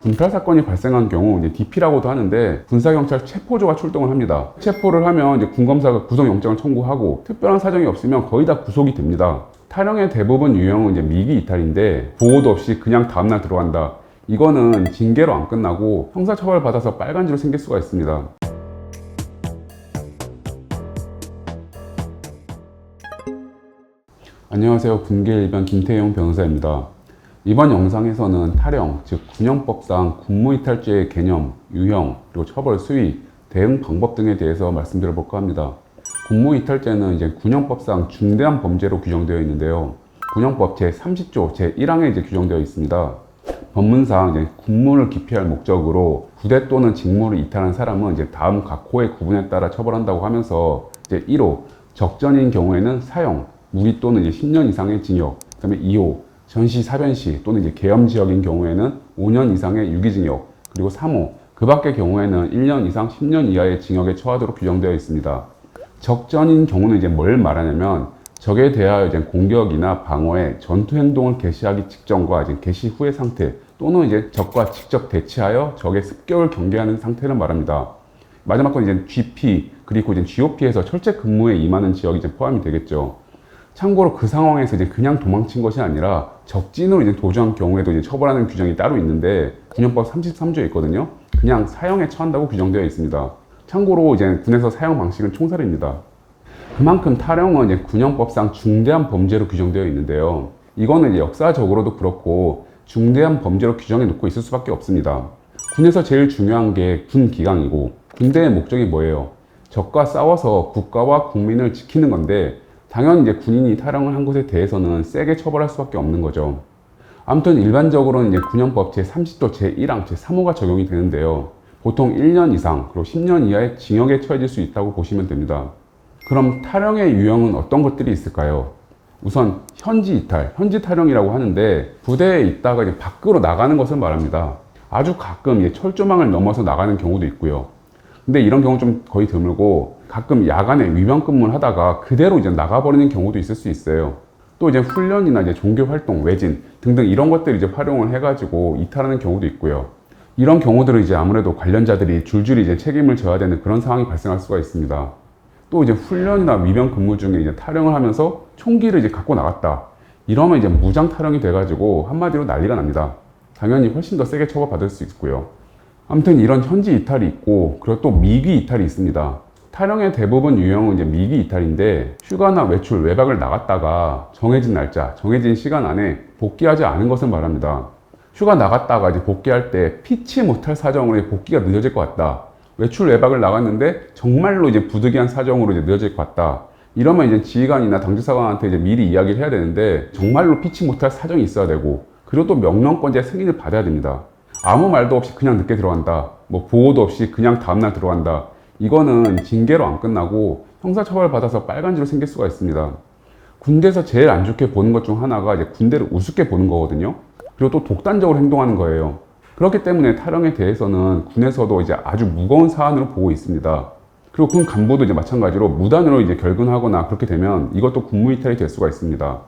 군탈 사건이 발생한 경우 이제 DP라고도 하는데 군사경찰 체포조가 출동을 합니다. 체포를 하면 이제 군검사가 구속영장을 청구하고 특별한 사정이 없으면 거의 다 구속이 됩니다. 탈영의 대부분 유형은 이제 미기 이탈인데 보호도 없이 그냥 다음날 들어간다. 이거는 징계로 안 끝나고 형사처벌 받아서 빨간지로 생길 수가 있습니다. 안녕하세요. 군계 일변 김태용 변호사입니다. 이번 영상에서는 탈영, 즉 군형법상 군무이탈죄의 개념, 유형, 그리고 처벌 수위, 대응 방법 등에 대해서 말씀드려 볼까 합니다. 군무이탈죄는 이제 군형법상 중대한 범죄로 규정되어 있는데요. 군형법 제30조 제1항에 규정되어 있습니다. 법문상 군무를 기피할 목적으로 부대 또는 직무를 이탈한 사람은 다음 각호의 구분에 따라 처벌한다고 하면서 1호 적전인 경우에는 사형, 무기 또는 10년 이상의 징역, 그 다음에 2호 전시 사변시 또는 계엄 지역인 경우에는 5년 이상의 유기징역, 그리고 3호 그 밖의 경우에는 1년 이상 10년 이하의 징역에 처하도록 규정되어 있습니다. 적전인 경우는 뭘 말하냐면 적에 대하여 공격이나 방어에 전투 행동을 개시하기 직전과 개시 후의 상태 또는 적과 직접 대치하여 적의 습격을 경계하는 상태를 말합니다. 마지막 건 GP 그리고 GOP에서 철제 근무에 임하는 지역이 포함이 되겠죠. 참고로 그 상황에서 그냥 도망친 것이 아니라 적진으로 도주한 경우에도 처벌하는 규정이 따로 있는데 군형법 33조에 있거든요. 그냥 사형에 처한다고 규정되어 있습니다. 참고로 군에서 사형 방식은 총살입니다. 그만큼 탈영은 군형법상 중대한 범죄로 규정되어 있는데요. 이거는 역사적으로도 그렇고 중대한 범죄로 규정해 놓고 있을 수밖에 없습니다. 군에서 제일 중요한 게 군 기강이고 군대의 목적이 뭐예요? 적과 싸워서 국가와 국민을 지키는 건데 당연히 군인이 탈영을 한 것에 대해서는 세게 처벌할 수밖에 없는 거죠. 아무튼 일반적으로는 군형법 제30조 제1항 제3호가 적용이 되는데요. 보통 1년 이상 그리고 10년 이하의 징역에 처해질 수 있다고 보시면 됩니다. 그럼 탈영의 유형은 어떤 것들이 있을까요? 우선 현지 이탈, 현지 탈영이라고 하는데 부대에 있다가 밖으로 나가는 것을 말합니다. 아주 가끔 철조망을 넘어서 나가는 경우도 있고요. 근데 이런 경우 좀 거의 드물고 가끔 야간에 위반 근무를 하다가 그대로 나가버리는 경우도 있을 수 있어요. 또 훈련이나 종교 활동, 외진 등등 이런 것들 활용을 해가지고 이탈하는 경우도 있고요. 이런 경우들은 아무래도 관련자들이 줄줄이 책임을 져야 되는 그런 상황이 발생할 수가 있습니다. 또 훈련이나 위반 근무 중에 탈영을 하면서 총기를 갖고 나갔다. 이러면 무장 탈영이 돼가지고 한마디로 난리가 납니다. 당연히 훨씬 더 세게 처벌받을 수 있고요. 아무튼 이런 현지 이탈이 있고 그리고 또 미기 이탈이 있습니다. 탈영의 대부분 유형은 미기 이탈인데 휴가나 외출, 외박을 나갔다가 정해진 날짜, 정해진 시간 안에 복귀하지 않은 것을 말합니다. 휴가 나갔다가 복귀할 때 피치 못할 사정으로 복귀가 늦어질 것 같다. 외출, 외박을 나갔는데 정말로 부득이한 사정으로 늦어질 것 같다. 이러면 지휘관이나 당직사관한테 미리 이야기를 해야 되는데 정말로 피치 못할 사정이 있어야 되고 그리고 또 명령권자 승인을 받아야 됩니다. 아무 말도 없이 그냥 늦게 들어간다. 보호도 없이 그냥 다음날 들어간다. 이거는 징계로 안 끝나고 형사처벌 받아서 빨간지로 생길 수가 있습니다. 군대에서 제일 안 좋게 보는 것 중 하나가 군대를 우습게 보는 거거든요. 그리고 또 독단적으로 행동하는 거예요. 그렇기 때문에 탈영에 대해서는 군에서도 아주 무거운 사안으로 보고 있습니다. 그리고 군 간부도 마찬가지로 무단으로 결근하거나 그렇게 되면 이것도 군무이탈이 될 수가 있습니다.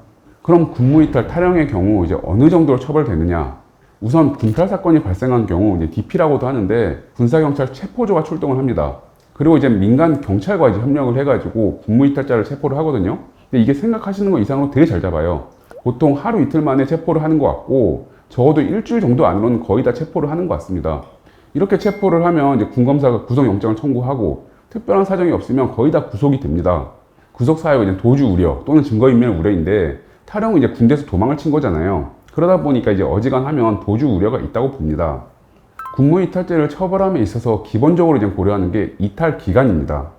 그럼 군무이탈 탈영의 경우 어느 정도로 처벌되느냐? 우선 군탈 사건이 발생한 경우 DP라고도 하는데 군사경찰 체포조가 출동을 합니다. 그리고 민간 경찰과 협력을 해가지고 군무이탈자를 체포를 하거든요. 근데 이게 생각하시는 것 이상으로 되게 잘 잡아요. 보통 하루 이틀 만에 체포를 하는 것 같고 적어도 일주일 정도 안으로는 거의 다 체포를 하는 것 같습니다. 이렇게 체포를 하면 군검사가 구속영장을 청구하고 특별한 사정이 없으면 거의 다 구속이 됩니다. 구속 사유가 도주 우려 또는 증거인멸 우려인데 탈영은 군대에서 도망을 친 거잖아요. 그러다 보니까 어지간하면 도주 우려가 있다고 봅니다. 군무이탈죄를 처벌함에 있어서 기본적으로 고려하는 게 이탈 기간입니다.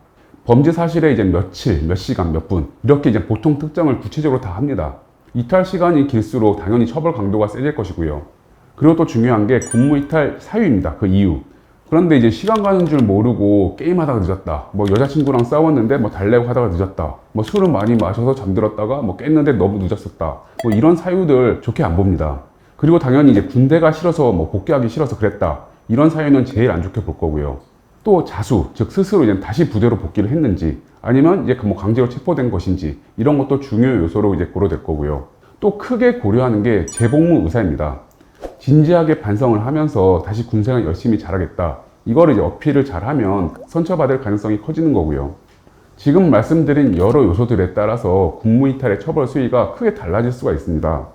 범죄 사실에 며칠, 몇 시간, 몇 분 이렇게 보통 특정을 구체적으로 다 합니다. 이탈 시간이 길수록 당연히 처벌 강도가 세질 것이고요. 그리고 또 중요한 게 군무이탈 사유입니다. 그 이유. 그런데 시간 가는 줄 모르고 게임하다가 늦었다. 여자친구랑 싸웠는데 달래고 하다가 늦었다. 술을 많이 마셔서 잠들었다가 깼는데 너무 늦었었다. 이런 사유들 좋게 안 봅니다. 그리고 당연히 군대가 싫어서 복귀하기 싫어서 그랬다. 이런 사유는 제일 안 좋게 볼 거고요. 또 자수, 즉 스스로 다시 부대로 복귀를 했는지 아니면 강제로 체포된 것인지 이런 것도 중요 요소로 고려될 거고요. 또 크게 고려하는 게 재복무 의사입니다. 진지하게 반성을 하면서 다시 군생활 열심히 잘하겠다. 이거를 이제 어필을 잘하면 선처받을 가능성이 커지는 거고요. 지금 말씀드린 여러 요소들에 따라서 군무이탈의 처벌 수위가 크게 달라질 수가 있습니다.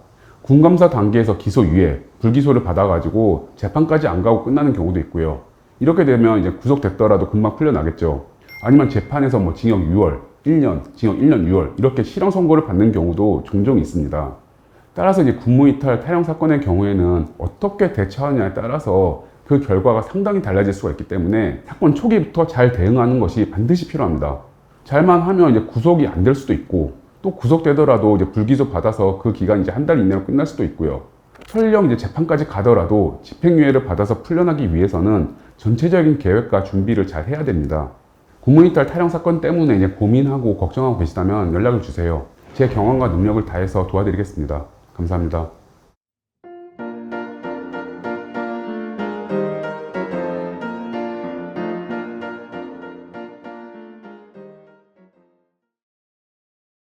군감사 단계에서 기소유예, 불기소를 받아가지고 재판까지 안 가고 끝나는 경우도 있고요. 이렇게 되면 이제 구속됐더라도 금방 풀려나겠죠. 아니면 재판에서 뭐 징역 6월, 1년, 징역 1년 6월 이렇게 실형 선고를 받는 경우도 종종 있습니다. 따라서 이제 군무이탈 탈영 사건의 경우에는 어떻게 대처하느냐에 따라서 그 결과가 상당히 달라질 수가 있기 때문에 사건 초기부터 잘 대응하는 것이 반드시 필요합니다. 잘만 하면 이제 구속이 안 될 수도 있고 또 구속되더라도 이제 불기소 받아서 그 기간이 이제 한 달 이내로 끝날 수도 있고요. 설령 이제 재판까지 가더라도 집행유예를 받아서 풀려나기 위해서는 전체적인 계획과 준비를 잘 해야 됩니다. 군무이탈 탈영 사건 때문에 이제 고민하고 걱정하고 계시다면 연락을 주세요. 제 경험과 능력을 다해서 도와드리겠습니다. 감사합니다.